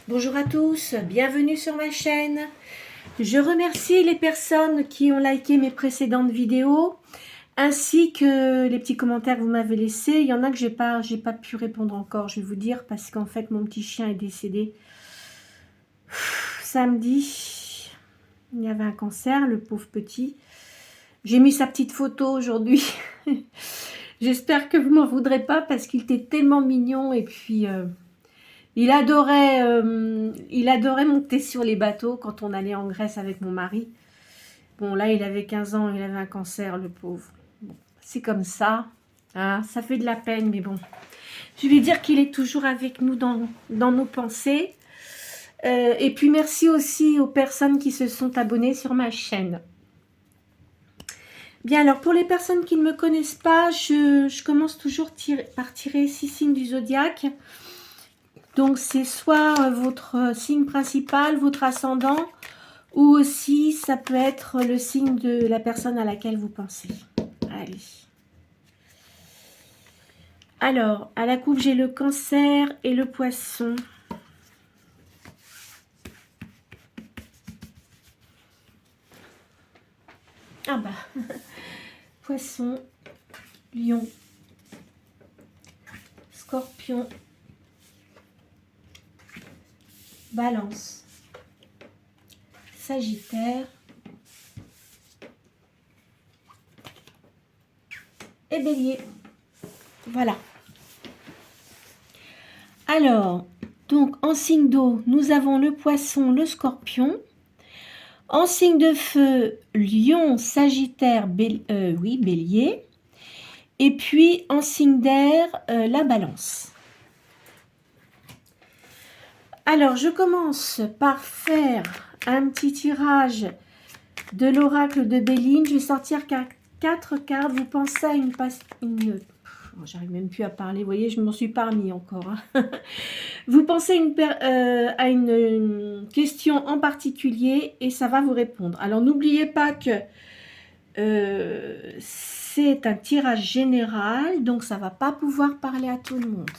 Bonjour à tous, bienvenue sur ma chaîne. Je remercie les personnes qui ont liké mes précédentes vidéos, ainsi que les petits commentaires que vous m'avez laissés. Il y en a que j'ai pas pu répondre encore, je vais vous dire, parce qu'en fait mon petit chien est décédé samedi. Il y avait un cancer, le pauvre petit. J'ai mis sa petite photo aujourd'hui. J'espère que vous m'en voudrez pas parce qu'il était tellement mignon et puis il adorait monter sur les bateaux quand on allait en Grèce avec mon mari. Bon, là, il avait 15 ans, il avait un cancer, le pauvre. Bon, c'est comme ça, hein, ça fait de la peine, mais bon. Je vais dire qu'il est toujours avec nous dans nos pensées. Et puis, merci aussi aux personnes qui se sont abonnées sur ma chaîne. Bien, alors, pour les personnes qui ne me connaissent pas, je commence toujours par tirer 6 signes du zodiaque. Donc, c'est soit votre signe principal, votre ascendant, ou aussi, ça peut être le signe de la personne à laquelle vous pensez. Allez. Alors, à la coupe, j'ai le cancer et le poisson. Ah bah, poisson, lion, scorpion, balance, sagittaire et bélier. Voilà. Alors, donc en signe d'eau, nous avons le poisson, le scorpion. En signe de feu, lion, sagittaire, bélier. Et puis en signe d'air, la balance. Alors, je commence par faire un petit tirage de l'oracle de Béline. Je vais sortir 4 cartes. Vous pensez à une j'arrive même plus à parler, vous voyez, je ne m'en suis pas remis encore. Hein. Vous pensez à une question en particulier et ça va vous répondre. Alors, n'oubliez pas que c'est un tirage général, donc ça ne va pas pouvoir parler à tout le monde.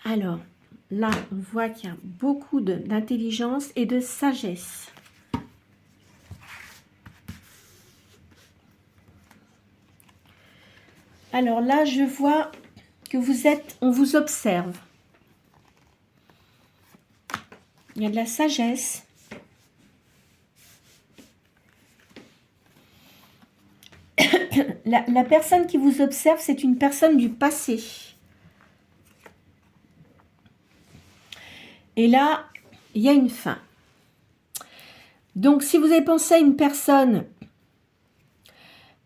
Alors, là, on voit qu'il y a beaucoup d'intelligence et de sagesse. Alors là, je vois que on vous observe. Il y a de la sagesse. La personne qui vous observe, c'est une personne du passé. Et là, il y a une fin. Donc, si vous avez pensé à une personne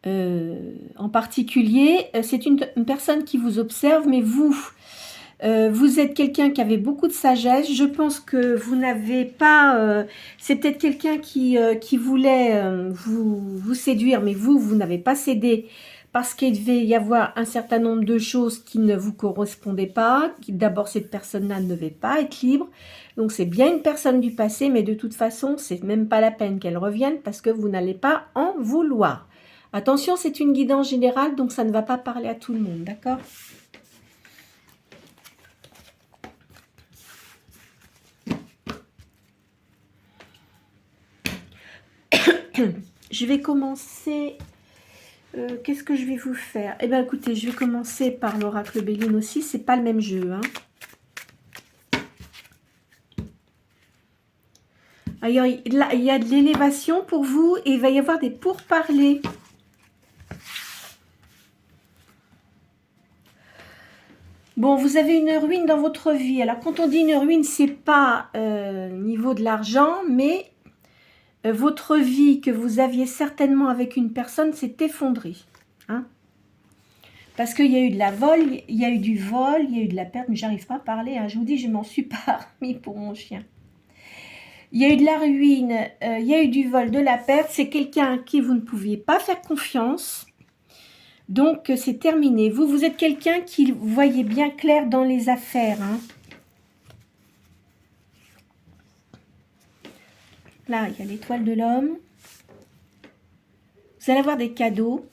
en particulier, c'est une personne qui vous observe, mais vous êtes quelqu'un qui avait beaucoup de sagesse. Je pense que vous n'avez pas... c'est peut-être quelqu'un qui voulait vous séduire, mais vous n'avez pas cédé parce qu'il devait y avoir un certain nombre de choses qui ne vous correspondaient pas. D'abord, cette personne-là ne devait pas être libre. Donc, c'est bien une personne du passé, mais de toute façon, c'est même pas la peine qu'elle revienne parce que vous n'allez pas en vouloir. Attention, c'est une guidance générale, donc ça ne va pas parler à tout le monde, d'accord ? Je vais commencer... qu'est-ce que je vais vous faire? Eh bien, écoutez, je vais commencer par l'oracle Béline aussi. C'est pas le même jeu. Hein. Alors, là, il y a de l'élévation pour vous et il va y avoir des pourparlers. Bon, vous avez une ruine dans votre vie. Alors, quand on dit une ruine, c'est pas niveau de l'argent, mais votre vie que vous aviez certainement avec une personne s'est effondrée. Hein? Parce qu'il y a eu de la vol, il y a eu du vol, il y a eu de la perte, mais j'arrive pas à parler. Hein. Je vous dis, je m'en suis pas remis pour mon chien. Il y a eu de la ruine, il y a eu du vol, de la perte. C'est quelqu'un à qui vous ne pouviez pas faire confiance. Donc, c'est terminé. Vous êtes quelqu'un qui voyait bien clair dans les affaires. Hein. Là, il y a l'étoile de l'homme. Vous allez avoir des cadeaux.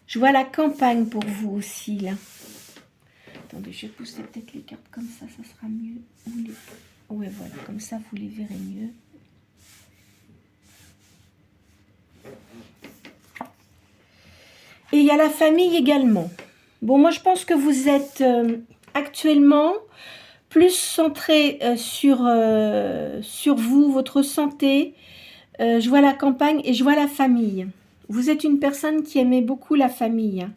Je vois la campagne pour vous aussi, là. Attendez, je vais pousser peut-être les cartes comme ça sera mieux. Ouais, voilà, comme ça, vous les verrez mieux. Et il y a la famille également. Bon, moi, je pense que vous êtes actuellement plus centré sur vous, votre santé. Je vois la campagne et je vois la famille. Vous êtes une personne qui aimait beaucoup la famille.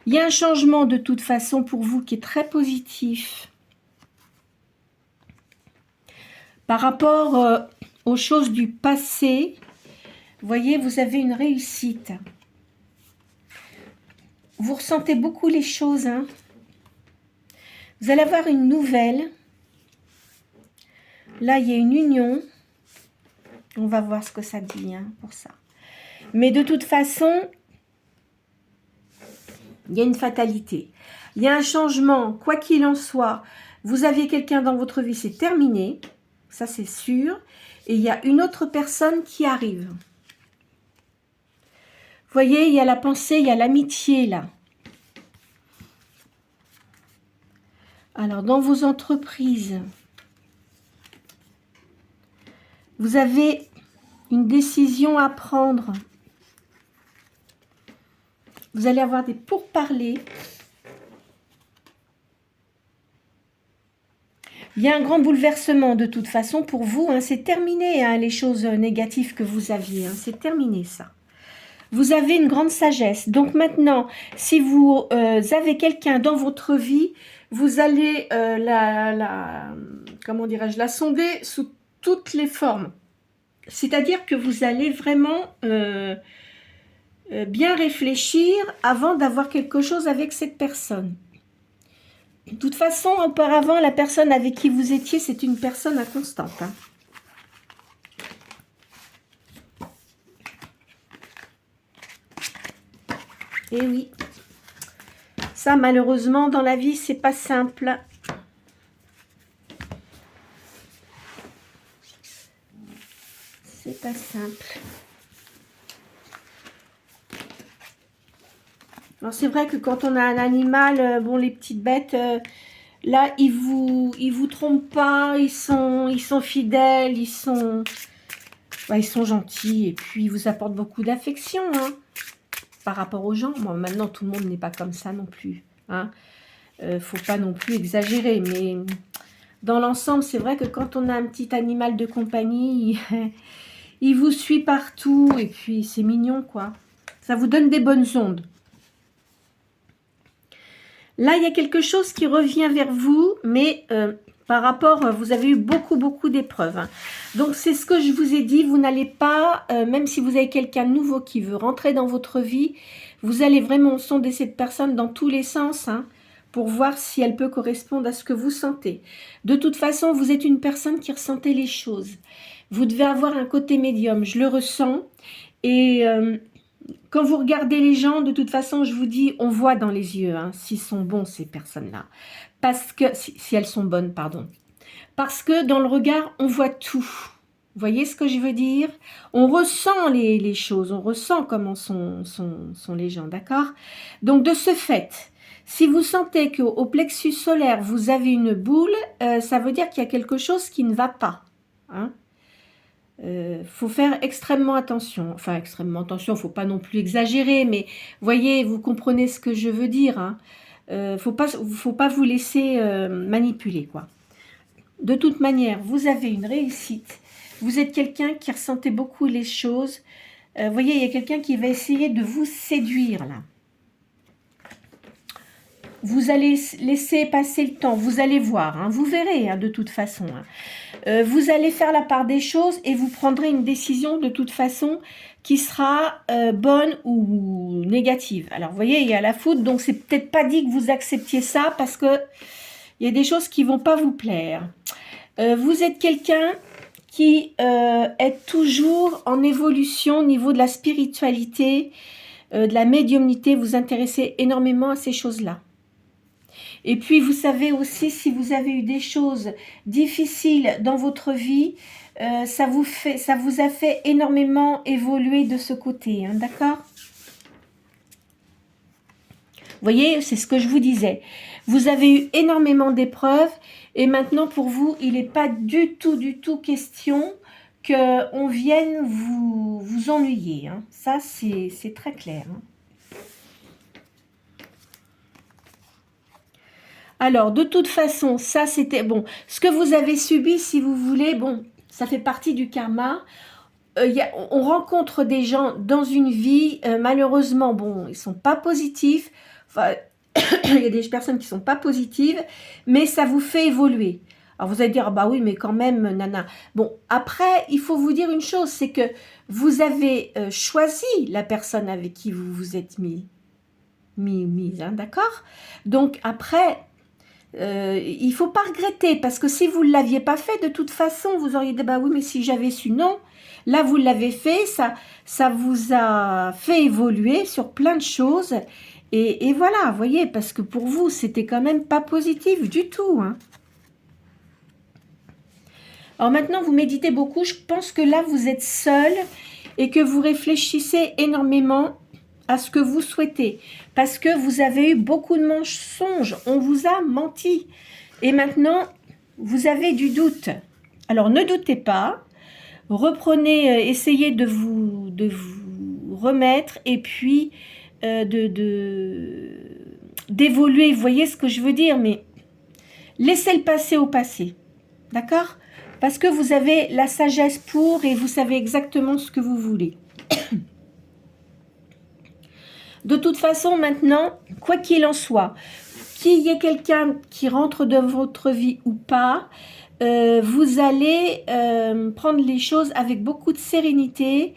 Il y a un changement de toute façon pour vous qui est très positif. Par rapport aux choses du passé, vous voyez, vous avez une réussite. Vous ressentez beaucoup les choses. Hein. Vous allez avoir une nouvelle. Là, il y a une union. On va voir ce que ça dit hein, pour ça. Mais de toute façon, il y a une fatalité. Il y a un changement, quoi qu'il en soit. Vous aviez quelqu'un dans votre vie, c'est terminé. Ça, c'est sûr. Et il y a une autre personne qui arrive. Vous voyez, il y a la pensée, il y a l'amitié, là. Alors, dans vos entreprises, vous avez une décision à prendre. Vous allez avoir des pourparlers. Il y a un grand bouleversement de toute façon pour vous. Hein, c'est terminé, hein, les choses négatives que vous aviez. Hein, c'est terminé, ça. Vous avez une grande sagesse. Donc maintenant, si vous avez quelqu'un dans votre vie, vous allez comment dirais-je, la sonder sous toutes les formes. C'est-à-dire que vous allez vraiment bien réfléchir avant d'avoir quelque chose avec cette personne. De toute façon, auparavant, la personne avec qui vous étiez, c'est une personne inconstante. Hein. Et oui. Ça, malheureusement, dans la vie, c'est pas simple. C'est pas simple. Alors, c'est vrai que quand on a un animal, bon, les petites bêtes, là, ils vous trompent pas, ils sont fidèles, ils sont gentils, et puis ils vous apportent beaucoup d'affection, hein, par rapport aux gens. Bon, maintenant, tout le monde n'est pas comme ça non plus, hein. Faut pas non plus exagérer, mais dans l'ensemble, c'est vrai que quand on a un petit animal de compagnie, il vous suit partout, et puis c'est mignon, quoi. Ça vous donne des bonnes ondes. Là, il y a quelque chose qui revient vers vous, mais par rapport, vous avez eu beaucoup d'épreuves. Hein. Donc, c'est ce que je vous ai dit, vous n'allez pas, même si vous avez quelqu'un de nouveau qui veut rentrer dans votre vie, vous allez vraiment sonder cette personne dans tous les sens, hein, pour voir si elle peut correspondre à ce que vous sentez. De toute façon, vous êtes une personne qui ressentait les choses. Vous devez avoir un côté médium, je le ressens, et... quand vous regardez les gens, de toute façon, je vous dis, on voit dans les yeux hein, s'ils sont bons, ces personnes-là. Parce que, si elles sont bonnes, pardon. Parce que dans le regard, on voit tout. Vous voyez ce que je veux dire? On ressent les choses, on ressent comment sont les gens, d'accord? Donc, de ce fait, si vous sentez qu'au plexus solaire, vous avez une boule, ça veut dire qu'il y a quelque chose qui ne va pas. Hein? Faut faire extrêmement attention. Enfin, extrêmement attention, faut pas non plus exagérer, mais voyez, vous comprenez ce que je veux dire. Hein. Faut pas vous laisser manipuler, quoi. De toute manière, vous avez une réussite. Vous êtes quelqu'un qui ressentait beaucoup les choses. Voyez, il y a quelqu'un qui va essayer de vous séduire, là. Vous allez laisser passer le temps, vous allez voir, hein, vous verrez hein, de toute façon. Hein. Vous allez faire la part des choses et vous prendrez une décision de toute façon qui sera bonne ou négative. Alors vous voyez, il y a la foudre, donc c'est peut-être pas dit que vous acceptiez ça parce que il y a des choses qui vont pas vous plaire. Vous êtes quelqu'un qui est toujours en évolution au niveau de la spiritualité, de la médiumnité, vous intéressez énormément à ces choses-là. Et puis, vous savez aussi, si vous avez eu des choses difficiles dans votre vie, ça vous a fait énormément évoluer de ce côté, hein, d'accord? voyez, c'est ce que je vous disais. Vous avez eu énormément d'épreuves et maintenant pour vous, il n'est pas du tout question qu'on vienne vous ennuyer. Hein. Ça, c'est très clair. Hein. Alors, de toute façon, ça c'était bon. Ce que vous avez subi, si vous voulez, bon, ça fait partie du karma. On rencontre des gens dans une vie, malheureusement, bon, ils ne sont pas positifs. Enfin, il y a des personnes qui ne sont pas positives, mais ça vous fait évoluer. Alors vous allez dire, ah bah oui, mais quand même, nana. Bon, après, il faut vous dire une chose, c'est que vous avez choisi la personne avec qui vous vous êtes mise, hein, d'accord? Donc après, il ne faut pas regretter, parce que si vous ne l'aviez pas fait, de toute façon, vous auriez dit, bah oui, mais si j'avais su, non. Là, vous l'avez fait, ça vous a fait évoluer sur plein de choses. Et voilà, vous voyez, parce que pour vous, c'était quand même pas positif du tout. Hein. Alors maintenant, vous méditez beaucoup. Je pense que là, vous êtes seul et que vous réfléchissez énormément à ce que vous souhaitez. Parce que vous avez eu beaucoup de mensonges. On vous a menti. Et maintenant, vous avez du doute. Alors, ne doutez pas. Reprenez, essayez de vous remettre et puis d'évoluer. Vous voyez ce que je veux dire, mais laissez le passé au passé. D'accord? Parce que vous avez la sagesse pour et vous savez exactement ce que vous voulez. De toute façon, maintenant, quoi qu'il en soit, qu'il y ait quelqu'un qui rentre dans votre vie ou pas, vous allez prendre les choses avec beaucoup de sérénité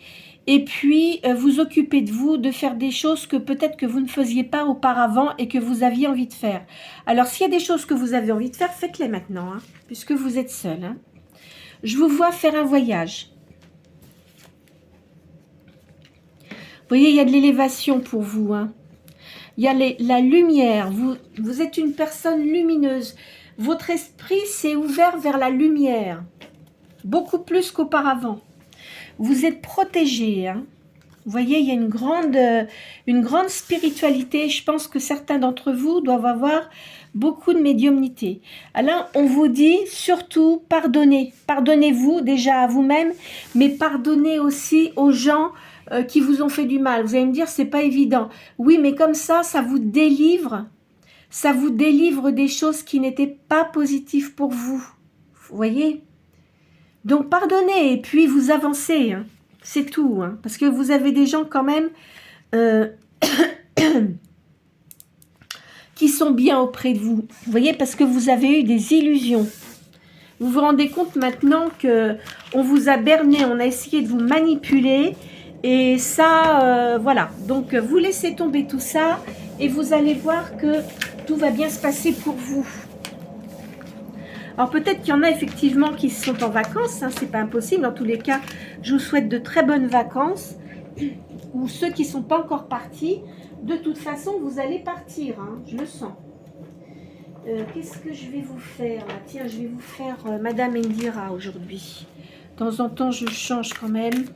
et puis vous occuper de vous, de faire des choses que peut-être que vous ne faisiez pas auparavant et que vous aviez envie de faire. Alors, s'il y a des choses que vous avez envie de faire, faites-les maintenant, hein, puisque vous êtes seul. Hein. Je vous vois faire un voyage. Vous voyez, il y a de l'élévation pour vous. Hein. Il y a la lumière. Vous êtes une personne lumineuse. Votre esprit s'est ouvert vers la lumière. Beaucoup plus qu'auparavant. Vous êtes protégé. Hein. Vous voyez, il y a une grande spiritualité. Je pense que certains d'entre vous doivent avoir beaucoup de médiumnité. Alors, on vous dit surtout pardonnez. Pardonnez-vous déjà à vous-même, mais pardonnez aussi aux gens qui vous ont fait du mal. Vous allez me dire, c'est pas évident. Oui, mais comme ça vous délivre. Ça vous délivre des choses qui n'étaient pas positives pour vous. Vous voyez? Donc, pardonnez et puis vous avancez. Hein. C'est tout. Hein, parce que vous avez des gens quand même qui sont bien auprès de vous. Vous voyez? Parce que vous avez eu des illusions. Vous vous rendez compte maintenant qu'on vous a berné, on a essayé de vous manipuler. Et ça, voilà. Donc, vous laissez tomber tout ça et vous allez voir que tout va bien se passer pour vous. Alors, peut-être qu'il y en a effectivement qui sont en vacances. Hein, c'est pas impossible. Dans tous les cas, je vous souhaite de très bonnes vacances. Ou ceux qui ne sont pas encore partis. De toute façon, vous allez partir. Hein, je le sens. Qu'est-ce que je vais vous faire là? Tiens, je vais vous faire Madame Indira aujourd'hui. De temps en temps, je change quand même.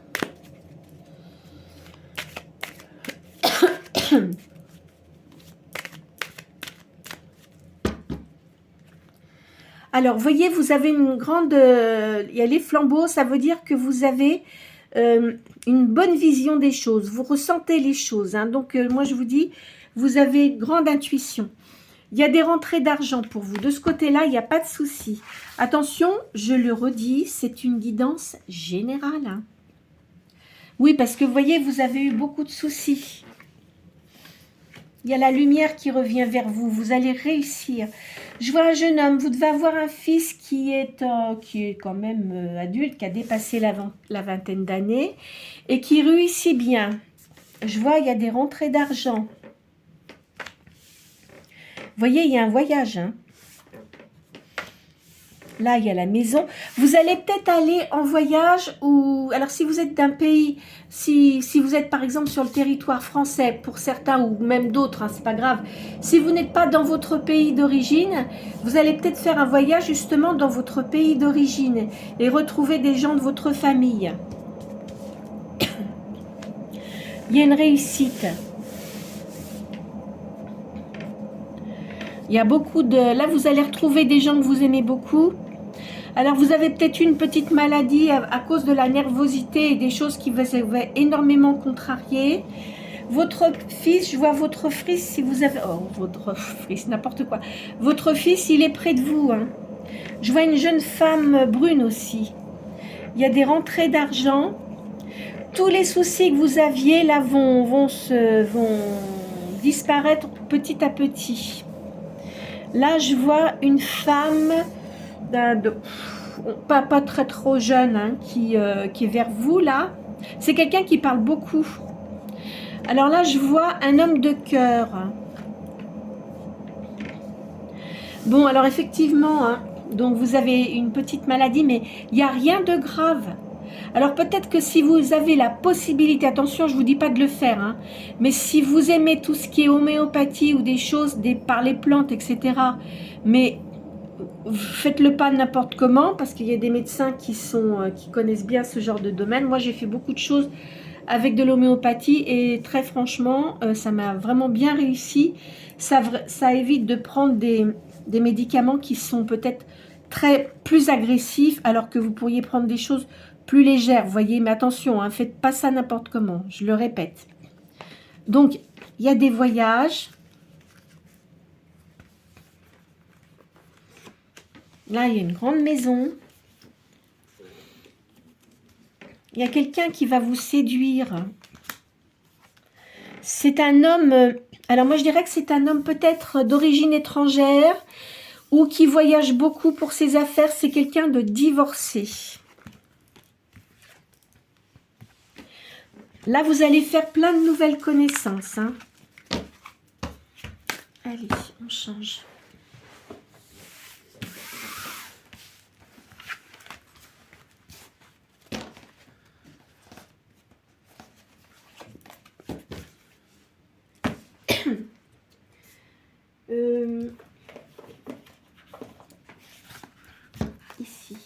Alors, voyez, vous avez une grande... il y a les flambeaux, ça veut dire que vous avez une bonne vision des choses. Vous ressentez les choses. Hein. Donc, moi, je vous dis, vous avez une grande intuition. Il y a des rentrées d'argent pour vous. De ce côté-là, il n'y a pas de souci. Attention, je le redis, c'est une guidance générale. Hein. Oui, parce que vous voyez, vous avez eu beaucoup de soucis. Il y a la lumière qui revient vers vous. Vous allez réussir. Je vois un jeune homme. Vous devez avoir un fils qui est quand même adulte, qui a dépassé la vingtaine d'années et qui réussit bien. Je vois, il y a des rentrées d'argent. Vous voyez, il y a un voyage. Hein. Là, il y a la maison. Vous allez peut-être aller en voyage ou... Alors, si vous êtes d'un pays, si vous êtes par exemple sur le territoire français, pour certains ou même d'autres, hein, c'est pas grave. Si vous n'êtes pas dans votre pays d'origine, vous allez peut-être faire un voyage justement dans votre pays d'origine et retrouver des gens de votre famille. Il y a une réussite. Il y a beaucoup de... Là, vous allez retrouver des gens que vous aimez beaucoup. Alors, vous avez peut-être une petite maladie à cause de la nervosité et des choses qui vous avaient énormément contrarié. Votre fils, je vois votre fils, si vous avez... Oh, votre fils, n'importe quoi. Votre fils, il est près de vous. Hein. Je vois une jeune femme brune aussi. Il y a des rentrées d'argent. Tous les soucis que vous aviez, là, vont disparaître petit à petit. Là, je vois une femme, pas très trop jeune, hein, qui est vers vous, là. C'est quelqu'un qui parle beaucoup. Alors là, je vois un homme de cœur. Bon, alors effectivement, hein, donc vous avez une petite maladie, mais il n'y a rien de grave. Alors peut-être que si vous avez la possibilité, attention, je ne vous dis pas de le faire, hein, mais si vous aimez tout ce qui est homéopathie ou des choses par les plantes, etc., mais faites-le pas n'importe comment, parce qu'il y a des médecins qui connaissent bien ce genre de domaine. Moi, j'ai fait beaucoup de choses avec de l'homéopathie et très franchement, ça m'a vraiment bien réussi. Ça évite de prendre des médicaments qui sont peut-être plus agressifs, alors que vous pourriez prendre des choses plus légères, vous voyez. Mais attention, hein, faites pas ça n'importe comment, je le répète. Donc, il y a des voyages. Là, il y a une grande maison. Il y a quelqu'un qui va vous séduire. C'est un homme... Alors moi, je dirais que c'est un homme peut-être d'origine étrangère ou qui voyage beaucoup pour ses affaires. C'est quelqu'un de divorcé. Là, vous allez faire plein de nouvelles connaissances. Hein. Allez, on change. Ici.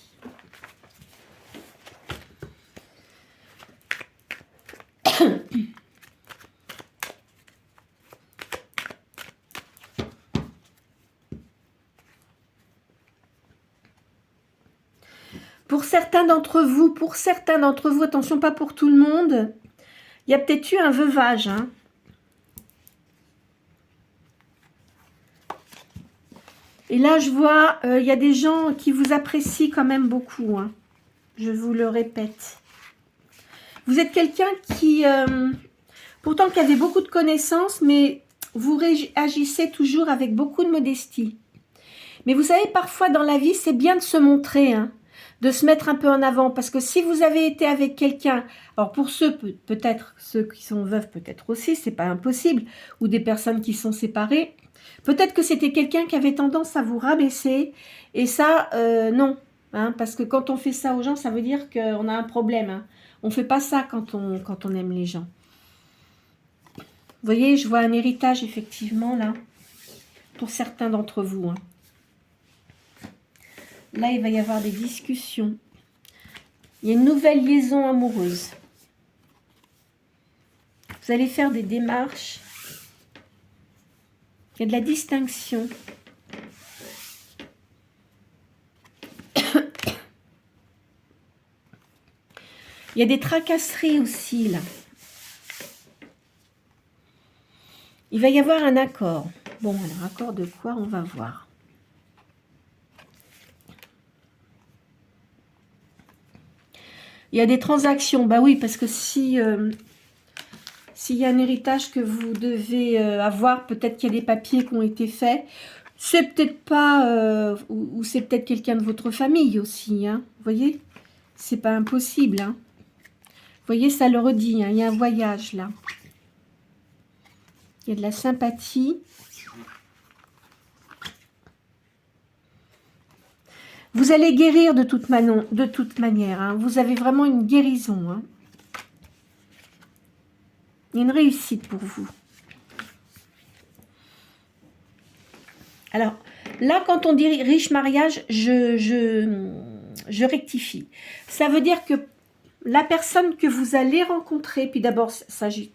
Pour certains d'entre vous, attention, pas pour tout le monde, il y a peut-être eu un veuvage. Hein. Et là, je vois, il y a des gens qui vous apprécient quand même beaucoup. Hein. Je vous le répète. Vous êtes quelqu'un qui, pourtant, qui avait beaucoup de connaissances, mais vous réagissez toujours avec beaucoup de modestie. Mais vous savez, parfois dans la vie, c'est bien de se montrer, hein, de se mettre un peu en avant. Parce que si vous avez été avec quelqu'un, alors pour ceux, peut-être ceux qui sont veufs, peut-être aussi, c'est pas impossible, ou des personnes qui sont séparées, peut-être que c'était quelqu'un qui avait tendance à vous rabaisser. Et ça, non. Hein, parce que quand on fait ça aux gens, ça veut dire qu'on a un problème. Hein. On ne fait pas ça quand on aime les gens. Vous voyez, je vois un héritage, effectivement, là, pour certains d'entre vous. Hein. Là, il va y avoir des discussions. Il y a une nouvelle liaison amoureuse. Vous allez faire des démarches. Il y a de la distinction. Il y a des tracasseries aussi, là. Il va y avoir un accord. Bon, alors, accord de quoi? On va voir. Il y a des transactions. Bah oui, parce que si... s'il y a un héritage que vous devez avoir, peut-être qu'il y a des papiers qui ont été faits. C'est peut-être pas... ou c'est peut-être quelqu'un de votre famille aussi. Hein, vous voyez? C'est pas impossible. Hein. Vous voyez, ça le redit. Hein, il y a un voyage là. Il y a de la sympathie. Vous allez guérir de toute manière. Hein. Vous avez vraiment une guérison. Hein. Une réussite pour vous. Alors, là, quand on dit riche mariage, je rectifie. Ça veut dire que la personne que vous allez rencontrer, puis d'abord, il ne s'agit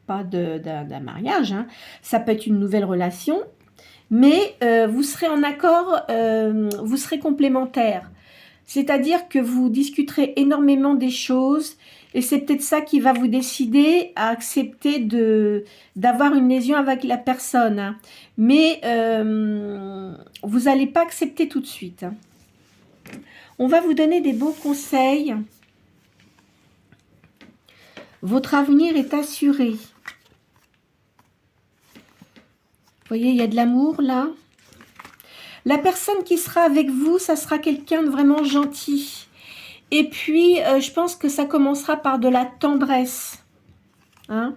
pas d'un mariage, hein, ça peut être une nouvelle relation, mais vous serez en accord, vous serez complémentaires. C'est-à-dire que vous discuterez énormément des choses et c'est peut-être ça qui va vous décider à accepter d'avoir une lésion avec la personne. Hein. Mais vous n'allez pas accepter tout de suite. Hein. On va vous donner des bons conseils. Votre avenir est assuré. Vous voyez, il y a de l'amour là. La personne qui sera avec vous, ça sera quelqu'un de vraiment gentil. Et puis, je pense que ça commencera par de la tendresse. Hein?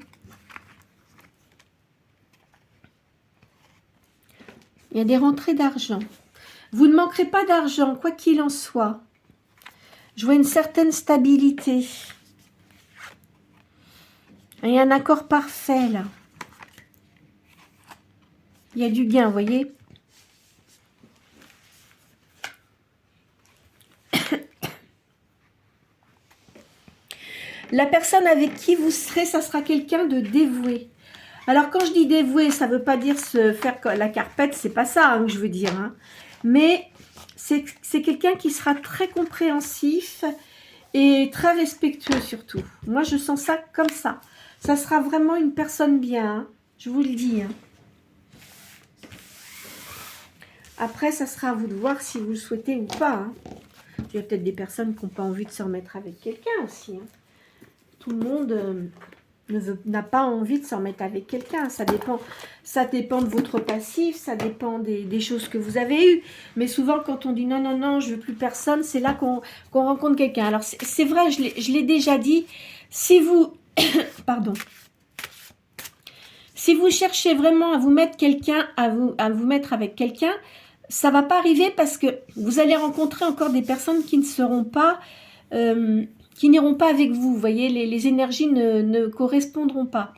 Il y a des rentrées d'argent. Vous ne manquerez pas d'argent, quoi qu'il en soit. Je vois une certaine stabilité. Il y a un accord parfait, là. Il y a du gain, vous voyez? La personne avec qui vous serez, ça sera quelqu'un de dévoué. Alors, quand je dis dévoué, ça ne veut pas dire se faire la carpette, c'est pas ça hein, que je veux dire. Hein. Mais c'est quelqu'un qui sera très compréhensif et très respectueux surtout. Moi, je sens ça comme ça. Ça sera vraiment une personne bien, hein, je vous le dis. Hein. Après, ça sera à vous de voir si vous le souhaitez ou pas. Hein. Il y a peut-être des personnes qui n'ont pas envie de se remettre avec quelqu'un aussi. Hein. Tout le monde n'a pas envie de s'en remettre avec quelqu'un. Ça dépend de votre passif, ça dépend des choses que vous avez eues. Mais souvent, quand on dit non, non, non, je veux plus personne, c'est là qu'on rencontre quelqu'un. Alors, c'est vrai, je l'ai déjà dit, si vous... Pardon. Si vous cherchez vraiment à vous mettre quelqu'un, à vous mettre avec quelqu'un, ça va pas arriver parce que vous allez rencontrer encore des personnes qui ne seront pas... qui n'iront pas avec vous. Vous voyez, les énergies ne correspondront pas.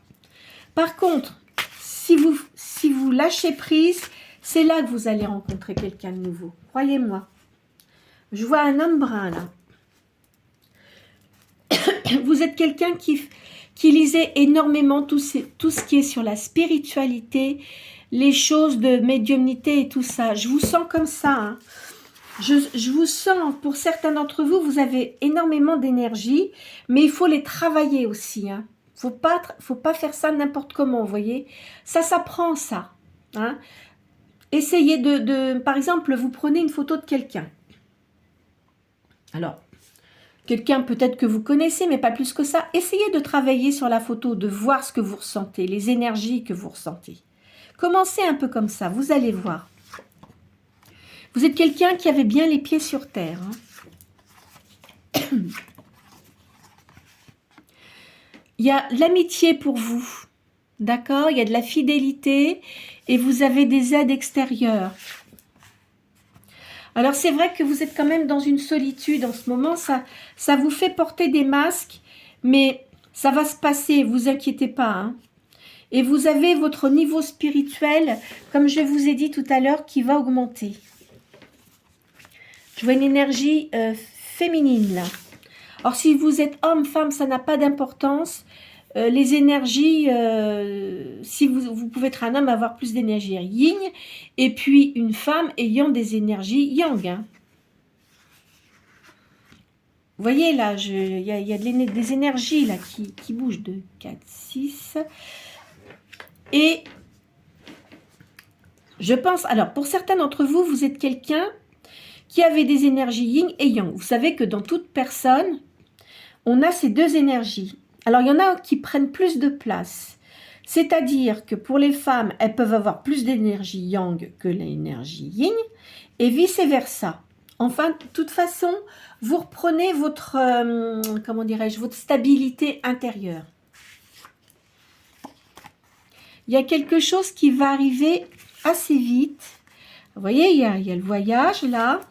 Par contre, si vous lâchez prise, c'est là que vous allez rencontrer quelqu'un de nouveau. Croyez-moi. Je vois un homme brun là. Vous êtes quelqu'un qui lisait énormément tout ce qui est sur la spiritualité, les choses de médiumnité et tout ça. Je vous sens comme ça. Hein. Je vous sens, pour certains d'entre vous, vous avez énormément d'énergie, mais il faut les travailler aussi. Hein. Faut pas faire ça n'importe comment, vous voyez. Ça s'apprend, ça. Hein. Essayez par exemple, vous prenez une photo de quelqu'un. Alors, quelqu'un peut-être que vous connaissez, mais pas plus que ça. Essayez de travailler sur la photo, de voir ce que vous ressentez, les énergies que vous ressentez. Commencez un peu comme ça, vous allez voir. Vous êtes quelqu'un qui avait bien les pieds sur terre. Hein. Il y a l'amitié pour vous, d'accord? Il y a de la fidélité et vous avez des aides extérieures. Alors c'est vrai que vous êtes quand même dans une solitude en ce moment, ça vous fait porter des masques, mais ça va se passer, vous inquiétez pas. Hein. Et vous avez votre niveau spirituel, comme je vous ai dit tout à l'heure, qui va augmenter. Je vois une énergie féminine là. Alors, si vous êtes homme, femme, ça n'a pas d'importance. Les énergies, si vous pouvez être un homme, avoir plus d'énergie yin, et puis une femme ayant des énergies yang. Hein. Vous voyez là, il y a des énergies là qui bougent. 2, 4, 6. Et je pense, alors pour certains d'entre vous, vous êtes quelqu'un qui avait des énergies yin et yang. Vous savez que dans toute personne, on a ces deux énergies. Alors, il y en a qui prennent plus de place. C'est-à-dire que pour les femmes, elles peuvent avoir plus d'énergie yang que l'énergie yin, et vice-versa. Enfin, de toute façon, vous reprenez votre, comment dirais-je, votre stabilité intérieure. Il y a quelque chose qui va arriver assez vite. Vous voyez, il y a le voyage là.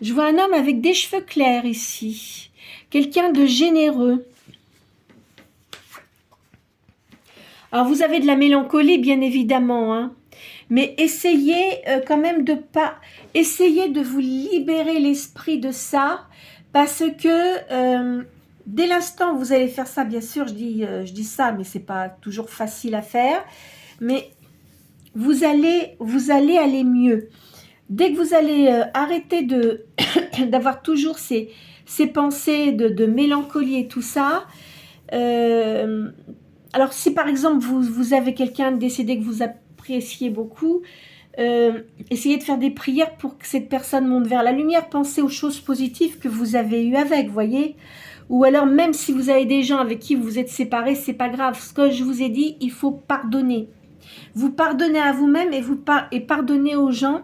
Je vois un homme avec des cheveux clairs ici. Quelqu'un de généreux. Alors, vous avez de la mélancolie, bien évidemment, hein, mais essayez quand même de pas... Essayez de vous libérer l'esprit de ça, parce que dès l'instant où vous allez faire ça, bien sûr, je dis ça, mais c'est pas toujours facile à faire, mais vous allez aller mieux. Dès que vous allez arrêter d'avoir toujours ces pensées de mélancolie et tout ça, alors si par exemple vous avez quelqu'un décédé que vous appréciez beaucoup, essayez de faire des prières pour que cette personne monte vers la lumière. Pensez aux choses positives que vous avez eues avec, voyez. Ou alors même si vous avez des gens avec qui vous êtes séparés, c'est pas grave. Ce que je vous ai dit, il faut pardonner. Vous pardonnez à vous-même et pardonnez aux gens.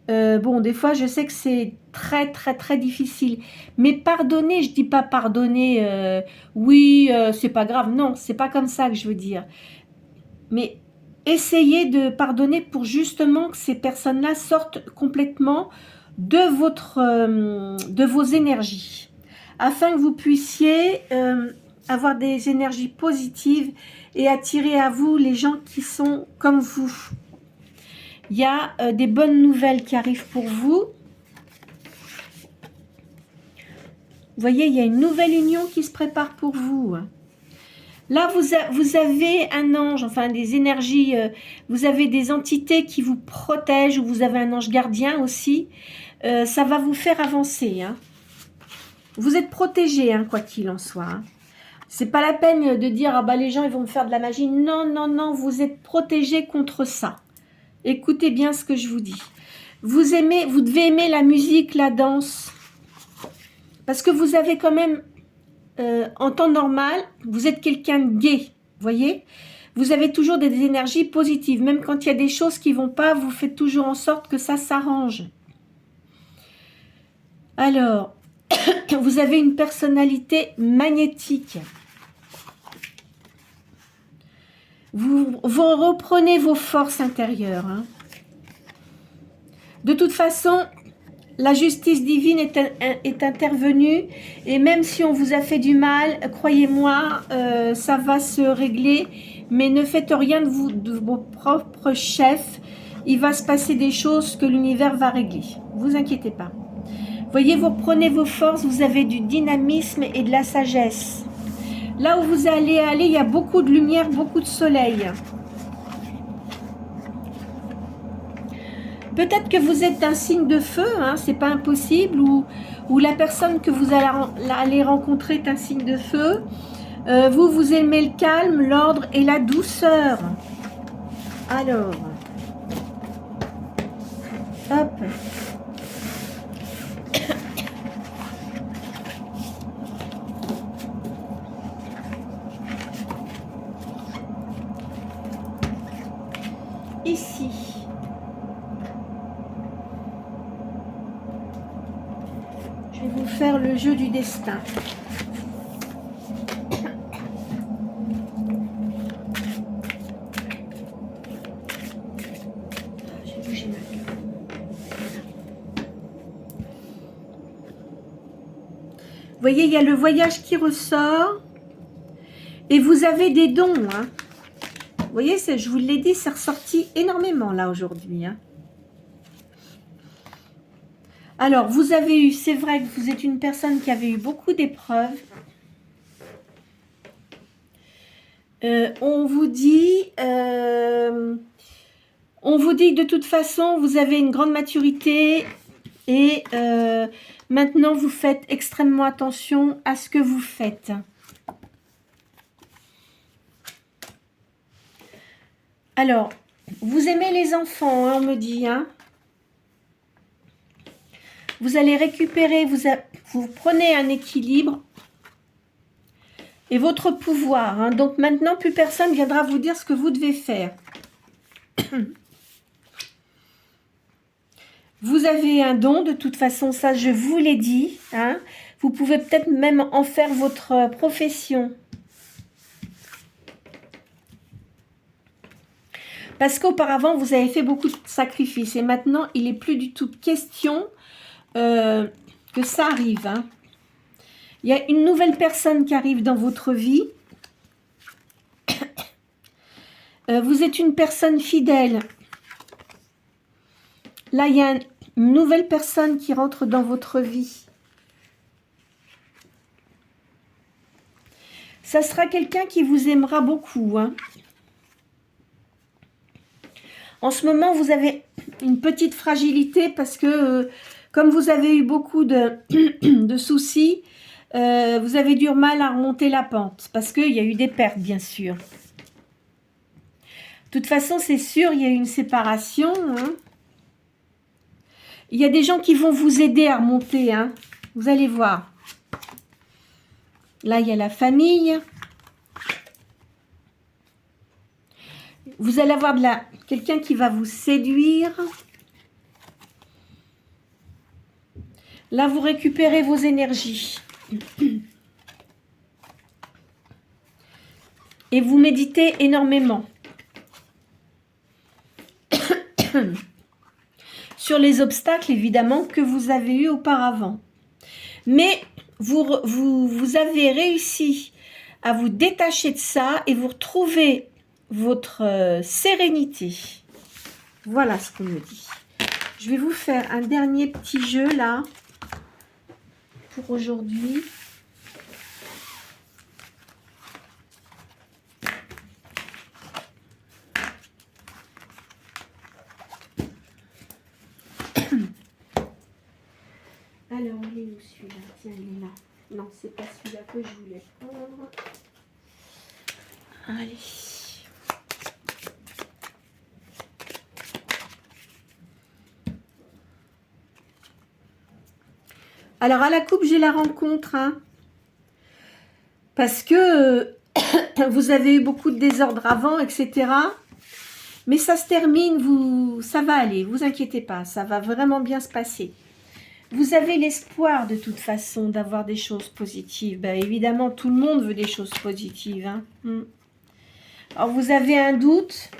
Bon, des fois, je sais que c'est très, très, très difficile. Mais pardonner, je dis pas pardonner, oui, c'est pas grave. Non, c'est pas comme ça que je veux dire. Mais essayez de pardonner pour justement que ces personnes-là sortent complètement de vos énergies. Afin que vous puissiez avoir des énergies positives et attirer à vous les gens qui sont comme vous. Il y a des bonnes nouvelles qui arrivent pour vous. Vous voyez, il y a une nouvelle union qui se prépare pour vous. Là, vous avez un ange, enfin des énergies, vous avez des entités qui vous protègent, ou vous avez un ange gardien aussi. Ça va vous faire avancer. Hein. Vous êtes protégé, hein, quoi qu'il en soit. Hein. C'est pas la peine de dire, ah bah les gens ils vont me faire de la magie. Non, non, non, vous êtes protégé contre ça. Écoutez bien ce que je vous dis. Vous devez aimer la musique, la danse. Parce que vous avez quand même, en temps normal, vous êtes quelqu'un de gai, voyez. Vous avez toujours des énergies positives. Même quand il y a des choses qui ne vont pas, vous faites toujours en sorte que ça s'arrange. Alors, vous avez une personnalité magnétique. Vous reprenez vos forces intérieures. Hein. De toute façon, la justice divine est intervenue et même si on vous a fait du mal, croyez-moi, ça va se régler. Mais ne faites rien de vos propres chefs. Il va se passer des choses que l'univers va régler. Ne vous inquiétez pas. Voyez, vous reprenez vos forces, vous avez du dynamisme et de la sagesse. Là où vous allez aller, il y a beaucoup de lumière, beaucoup de soleil. Peut-être que vous êtes un signe de feu, hein, c'est pas impossible, ou la personne que vous allez rencontrer est un signe de feu. Vous aimez le calme, l'ordre et la douceur. Alors, hop. Ici. Je vais vous faire le jeu du destin. J'ai bougé ma carte. Vous voyez, il y a le voyage qui ressort. Et vous avez des dons. Hein. Vous voyez, je vous l'ai dit, c'est ressorti énormément là aujourd'hui. Hein. Alors, vous avez eu, c'est vrai que vous êtes une personne qui avait eu beaucoup d'épreuves. On vous dit de toute façon, vous avez une grande maturité et maintenant, vous faites extrêmement attention à ce que vous faites. Alors, vous aimez les enfants, hein, on me dit. Hein. Vous allez récupérer, vous prenez un équilibre et votre pouvoir. Hein. Donc maintenant, plus personne viendra vous dire ce que vous devez faire. Vous avez un don, de toute façon, ça je vous l'ai dit. Hein. Vous pouvez peut-être même en faire votre profession. Parce qu'auparavant, vous avez fait beaucoup de sacrifices. Et maintenant, il n'est plus du tout question que ça arrive. Hein. Il y a une nouvelle personne qui arrive dans votre vie. Vous êtes une personne fidèle. Là, il y a une nouvelle personne qui rentre dans votre vie. Ça sera quelqu'un qui vous aimera beaucoup. Hein. En ce moment, vous avez une petite fragilité parce que, comme vous avez eu beaucoup de, de soucis, vous avez du mal à remonter la pente. Parce qu'il y a eu des pertes, bien sûr. De toute façon, c'est sûr, il y a eu une séparation. Hein. Il y a des gens qui vont vous aider à remonter. Hein. Vous allez voir. Là, il y a la famille. Vous allez avoir quelqu'un qui va vous séduire. Là, vous récupérez vos énergies. Et vous méditez énormément. Sur les obstacles, évidemment, que vous avez eu auparavant. Mais vous avez réussi à vous détacher de ça et vous retrouvez votre sérénité. Voilà ce qu'on me dit. Je vais vous faire un dernier petit jeu là pour aujourd'hui. Alors, il est où celui-là? Tiens, il est là. Non, c'est pas celui-là que je voulais prendre. Allez. Alors, à la coupe, j'ai la rencontre. Hein, parce que vous avez eu beaucoup de désordre avant, etc. Mais ça se termine, ça va aller. Vous inquiétez pas, ça va vraiment bien se passer. Vous avez l'espoir de toute façon d'avoir des choses positives. Ben, évidemment, tout le monde veut des choses positives. Hein. Alors, vous avez un doute,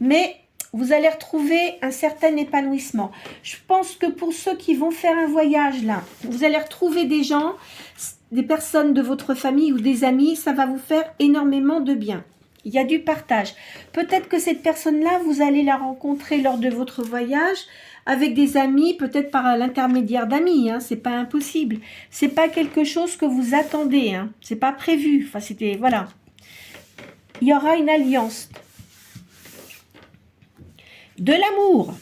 mais vous allez retrouver un certain épanouissement. Je pense que pour ceux qui vont faire un voyage, là, vous allez retrouver des gens, des personnes de votre famille ou des amis, ça va vous faire énormément de bien. Il y a du partage. Peut-être que cette personne-là, vous allez la rencontrer lors de votre voyage, avec des amis, peut-être par l'intermédiaire d'amis, hein, c'est pas impossible. C'est pas quelque chose que vous attendez, hein, c'est pas prévu. Enfin, c'était, voilà. Il y aura une alliance. De l'amour.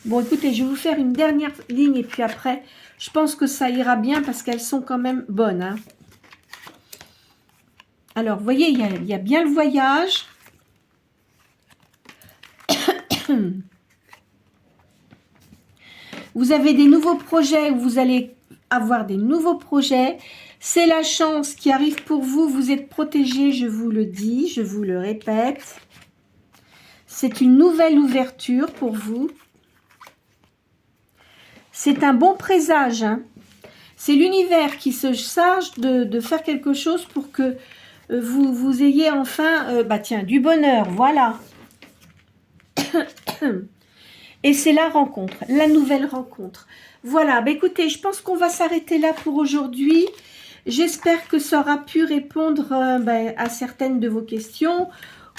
Bon, écoutez, je vais vous faire une dernière ligne et puis après, je pense que ça ira bien parce qu'elles sont quand même bonnes. Hein. Alors, vous voyez, il y a bien le voyage. Vous avez des nouveaux projets où vous allez avoir des nouveaux projets. C'est la chance qui arrive pour vous. Vous êtes protégé, je vous le dis, je vous le répète. C'est une nouvelle ouverture pour vous. C'est un bon présage. Hein. C'est l'univers qui se charge de faire quelque chose pour que vous ayez enfin tiens, du bonheur. Voilà. Et c'est la rencontre, la nouvelle rencontre. Voilà, écoutez, je pense qu'on va s'arrêter là pour aujourd'hui. J'espère que ça aura pu répondre à certaines de vos questions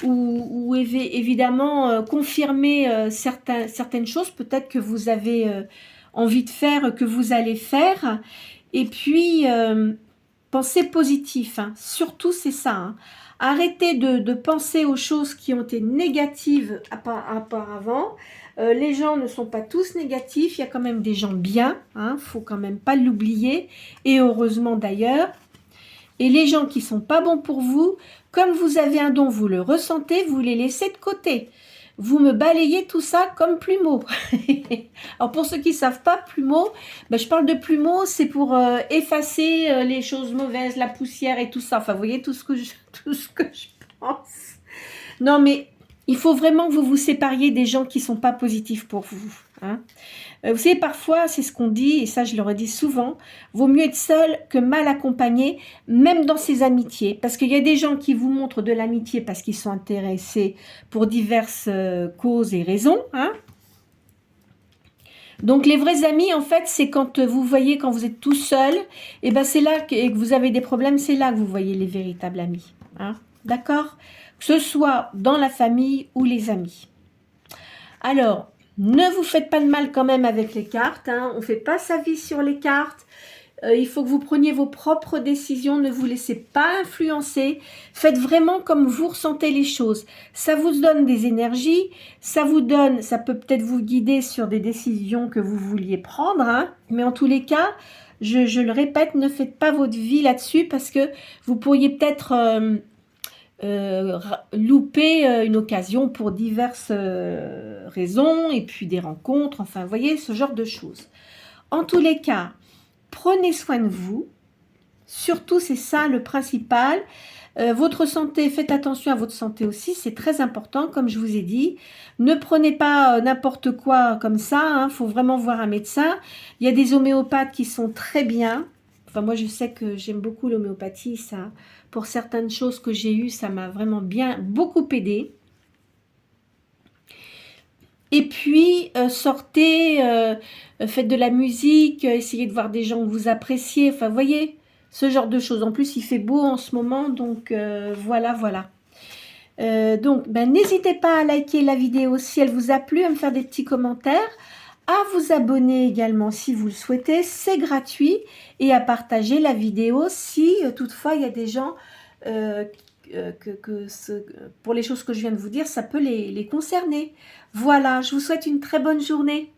ou évidemment confirmer certaines choses peut-être que vous avez envie de faire, que vous allez faire. Et puis, pensez positif, hein. Surtout c'est ça. Hein. Arrêtez de penser aux choses qui ont été négatives auparavant. Les gens ne sont pas tous négatifs, il y a quand même des gens bien, hein, faut quand même pas l'oublier, et heureusement d'ailleurs. Et les gens qui sont pas bons pour vous, comme vous avez un don, vous le ressentez, vous les laissez de côté. Vous me balayez tout ça comme plumeau. Alors pour ceux qui ne savent pas, plumeau, je parle de plumeau, c'est pour effacer les choses mauvaises, la poussière et tout ça. Enfin, vous voyez tout ce que je pense. Non, mais il faut vraiment que vous vous sépariez des gens qui ne sont pas positifs pour vous. Hein. Vous savez, parfois, c'est ce qu'on dit, et ça je le redis souvent, vaut mieux être seul que mal accompagné, même dans ses amitiés. Parce qu'il y a des gens qui vous montrent de l'amitié parce qu'ils sont intéressés pour diverses causes et raisons. Hein. Donc les vrais amis, en fait, c'est quand vous voyez, quand vous êtes tout seul, et c'est là que vous avez des problèmes, c'est là que vous voyez les véritables amis. Hein. D'accord ? Que ce soit dans la famille ou les amis. Alors, ne vous faites pas de mal quand même avec les cartes. Hein. On ne fait pas sa vie sur les cartes. il faut que vous preniez vos propres décisions, ne vous laissez pas influencer, faites vraiment comme vous ressentez les choses. Ça vous donne des énergies, ça peut peut-être vous guider sur des décisions que vous vouliez prendre, hein, mais en tous les cas, je le répète, ne faites pas votre vie là-dessus parce que vous pourriez peut-être louper une occasion pour diverses raisons et puis des rencontres, enfin, vous voyez, ce genre de choses. En tous les cas, prenez soin de vous, surtout c'est ça le principal. Votre santé, faites attention à votre santé aussi, c'est très important, comme je vous ai dit. Ne prenez pas n'importe quoi comme ça, hein, faut vraiment voir un médecin. Il y a des homéopathes qui sont très bien. Enfin, moi, je sais que j'aime beaucoup l'homéopathie, ça. Pour certaines choses que j'ai eues, ça m'a vraiment beaucoup aidé. Et puis, sortez, faites de la musique, essayez de voir des gens que vous appréciez. Enfin, voyez, ce genre de choses. En plus, il fait beau en ce moment, donc voilà, voilà. Donc, ben, n'hésitez pas à liker la vidéo si elle vous a plu, à me faire des petits commentaires, à vous abonner également si vous le souhaitez, c'est gratuit, et à partager la vidéo si toutefois il y a des gens pour les choses que je viens de vous dire, ça peut les concerner. Voilà, je vous souhaite une très bonne journée.